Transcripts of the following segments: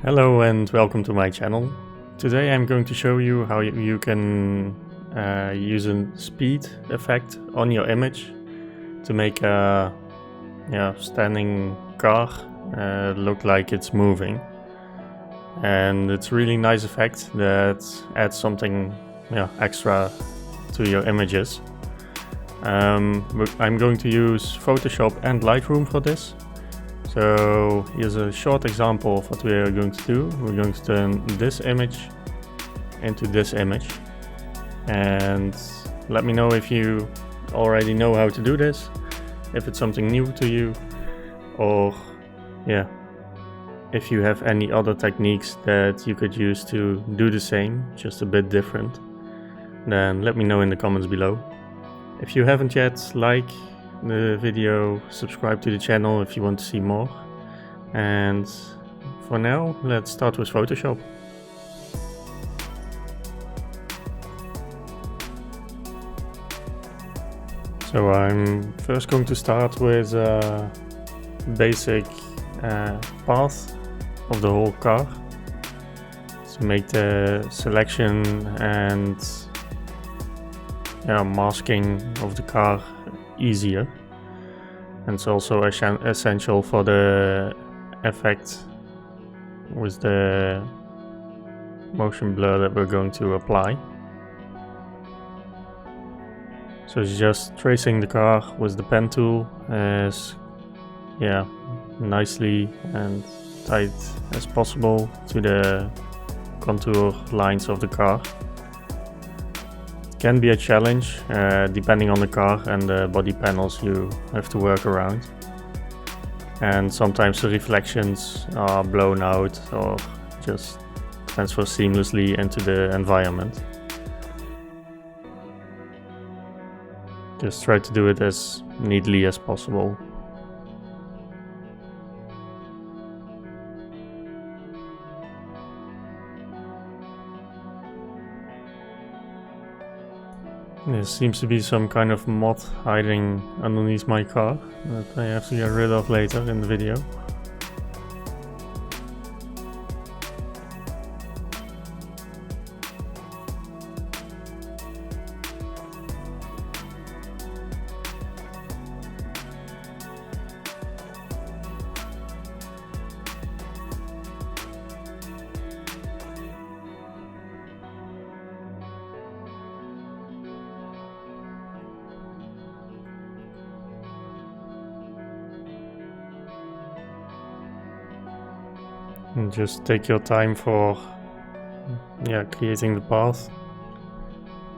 Hello and welcome to my channel. Today I'm going to show you how you can use a speed effect on your image to make a standing car look like it's moving. And it's a really nice effect that adds something extra to your images. I'm going to use Photoshop and Lightroom for this. So here's a short example of what we are going to do. We're going to turn this image into this image. And let me know if you already know how to do this, if it's something new to you, or if you have any other techniques that you could use to do the same, just a bit different, then let me know in the comments below. If you haven't yet, like the video, subscribe to the channel if you want to see more. And for now, let's start with Photoshop. So I'm first going to start with a basic path of the whole car to make the selection and masking of the car easier. And it's also essential for the effect with the motion blur that we're going to apply. So it's just tracing the car with the pen tool as nicely and tight as possible to the contour lines of the car. Can be a challenge depending on the car and the body panels you have to work around. And sometimes the reflections are blown out or just transfer seamlessly into the environment. Just try to do it as neatly as possible. There seems to be some kind of moth hiding underneath my car that I have to get rid of later in the video. And just take your time for creating the path.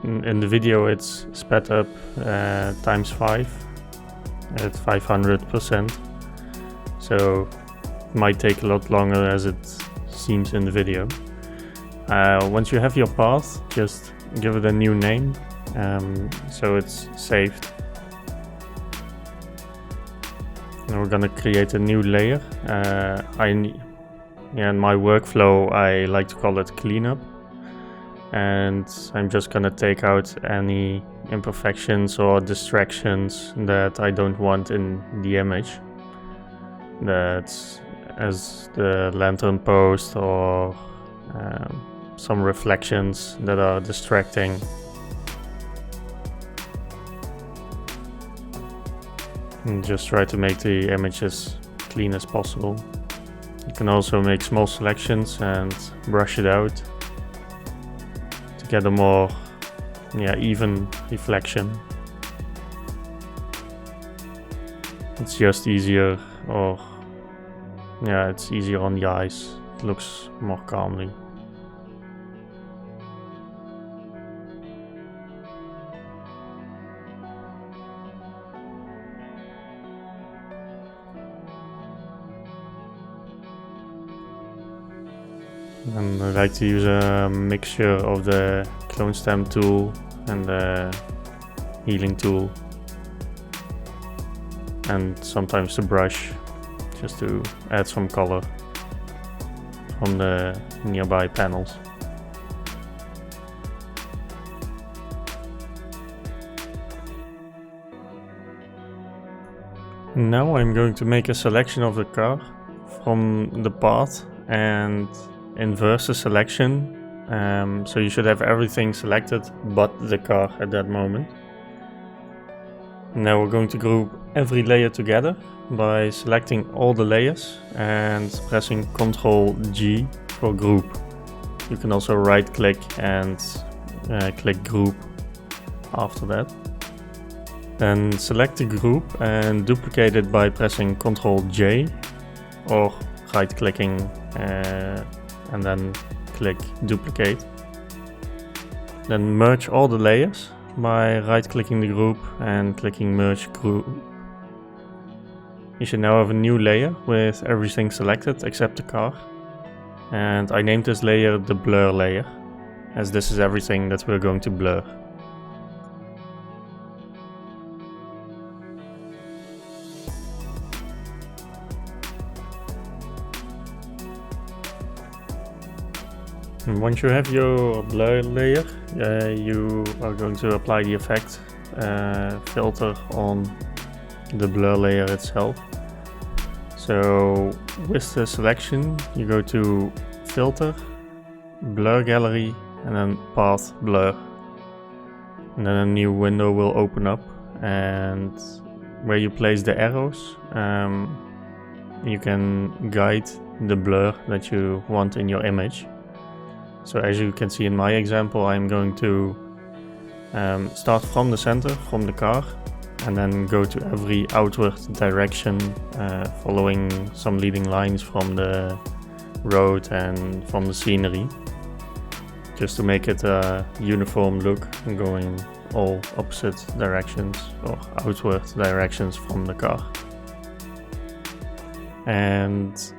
In the video it's sped up times 5 at 500%, so it might take a lot longer as it seems in the video. Once you have your path, just give it a new name so it's saved. And we're gonna create a new layer. In my workflow I like to call it cleanup, and I'm just gonna take out any imperfections or distractions that I don't want in the image. That's as the lantern post or some reflections that are distracting. And just try to make the image as clean as possible. You can also make small selections and brush it out to get a more even reflection. It's just easier, or it's easier on the eyes. It looks more calmly. And I like to use a mixture of the clone stamp tool and the healing tool, and sometimes the brush, just to add some color from the nearby panels. Now I'm going to make a selection of the car from the path and inverse the selection. So you should have everything selected but the car at that moment. Now we're going to group every layer together by selecting all the layers and pressing Ctrl G for group. You can also right click and click group after that. Then select the group and duplicate it by pressing Ctrl J or right clicking and then click duplicate. Then merge all the layers by right clicking the group and clicking merge group. You should now have a new layer with everything selected except the car. And I named this layer the blur layer, as this is everything that we're going to blur. And once you have your blur layer, you are going to apply the effect filter on the blur layer itself. So with the selection, you go to Filter, Blur Gallery, and then Path Blur. And then a new window will open up, and where you place the arrows, you can guide the blur that you want in your image. So as you can see in my example, I'm going to start from the center, from the car, and then go to every outward direction, following some leading lines from the road and from the scenery, just to make it a uniform look, going all opposite directions or outward directions from the car. And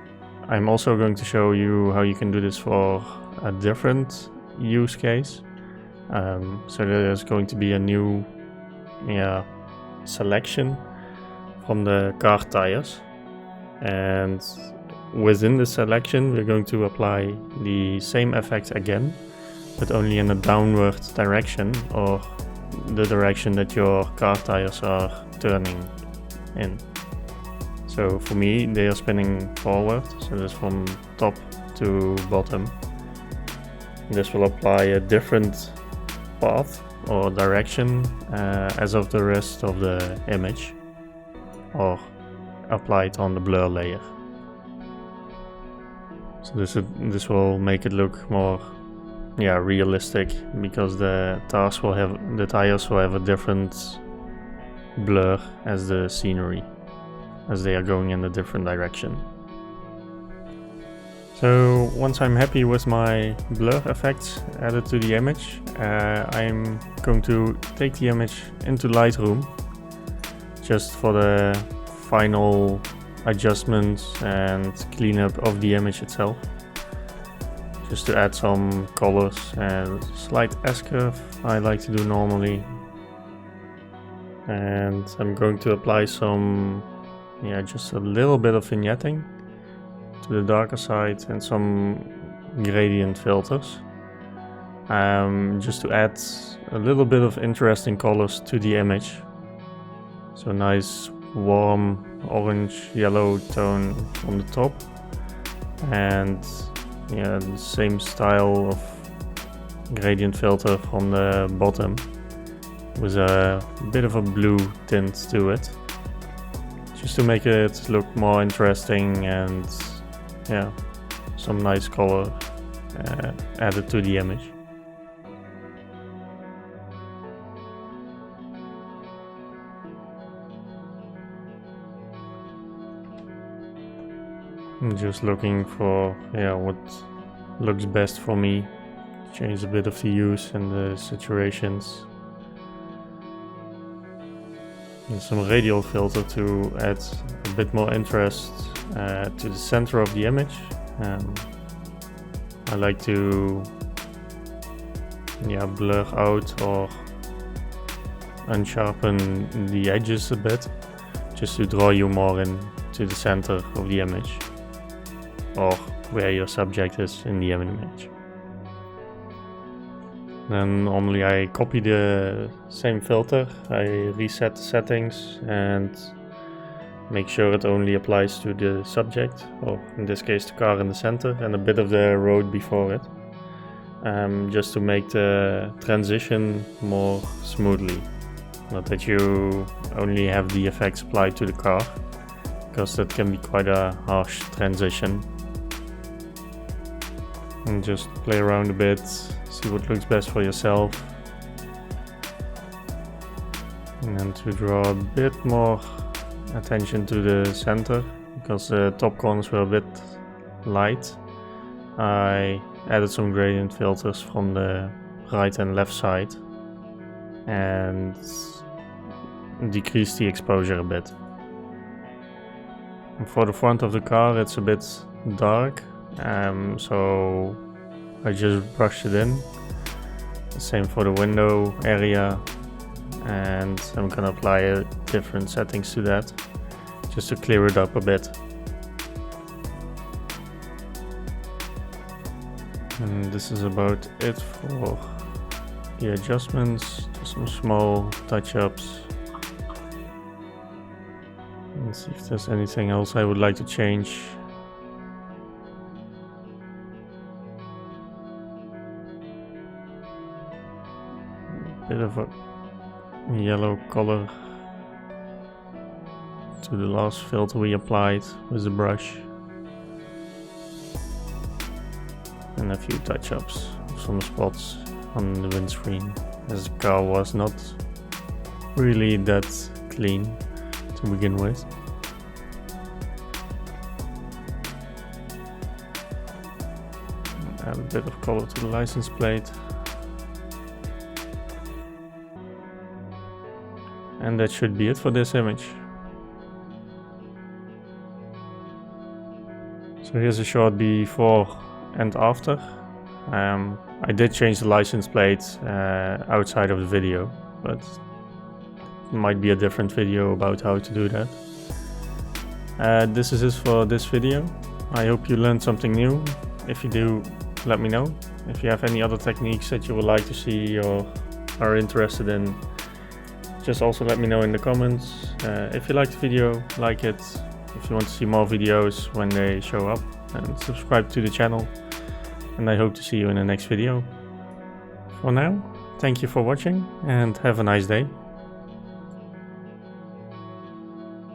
I'm also going to show you how you can do this for a different use case. So there's going to be a new selection from the car tires, and within the selection we're going to apply the same effect again, but only in a downward direction, or the direction that your car tires are turning in. So for me they are spinning forward, so that's from top to bottom. This will apply a different path or direction as of the rest of the image, or apply it on the blur layer. So this will make it look more realistic, because the tires will have a different blur as the scenery, as they are going in a different direction. So once I'm happy with my blur effects added to the image, I'm going to take the image into Lightroom just for the final adjustments and cleanup of the image itself, just to add some colors and slight S-curve I like to do normally. And I'm going to apply some just a little bit of vignetting to the darker side and some gradient filters, just to add a little bit of interesting colors to the image. So nice warm orange yellow tone on the top, and the same style of gradient filter from the bottom with a bit of a blue tint to it, just to make it look more interesting, and some nice color added to the image. I'm just looking for what looks best for me, change a bit of the hues and the saturations, and some radial filter to add a bit more interest to the center of the image. I like to blur out or unsharpen the edges a bit, just to draw you more into the center of the image, or where your subject is in the image. Then normally I copy the same filter, I reset the settings, and make sure it only applies to the subject, or in this case the car in the center, and a bit of the road before it, just to make the transition more smoothly. Not that you only have the effects applied to the car, because that can be quite a harsh transition. And just play around a bit, see what looks best for yourself. And then to draw a bit more attention to the center, because the top corners were a bit light, I added some gradient filters from the right and left side and decreased the exposure a bit. And for the front of the car it's a bit dark, so I just brushed it in. The same for the window area, and I'm gonna apply different settings to that just to clear it up a bit. And this is about it for the adjustments. Just some small touch-ups. Let's see if there's anything else I would like to change. A bit of a yellow color to the last filter we applied with the brush. And a few touch-ups of some spots on the windscreen, as the car was not really that clean to begin with. Add a bit of color to the license plate. And that should be it for this image. So here's a shot before and after. I did change the license plate outside of the video, but it might be a different video about how to do that. This is it for this video. I hope you learned something new. If you do, let me know. If you have any other techniques that you would like to see or are interested in, just also let me know in the comments. If you liked the video, like it. If you want to see more videos when they show up, and subscribe to the channel. And I hope to see you in the next video. For now, thank you for watching and have a nice day.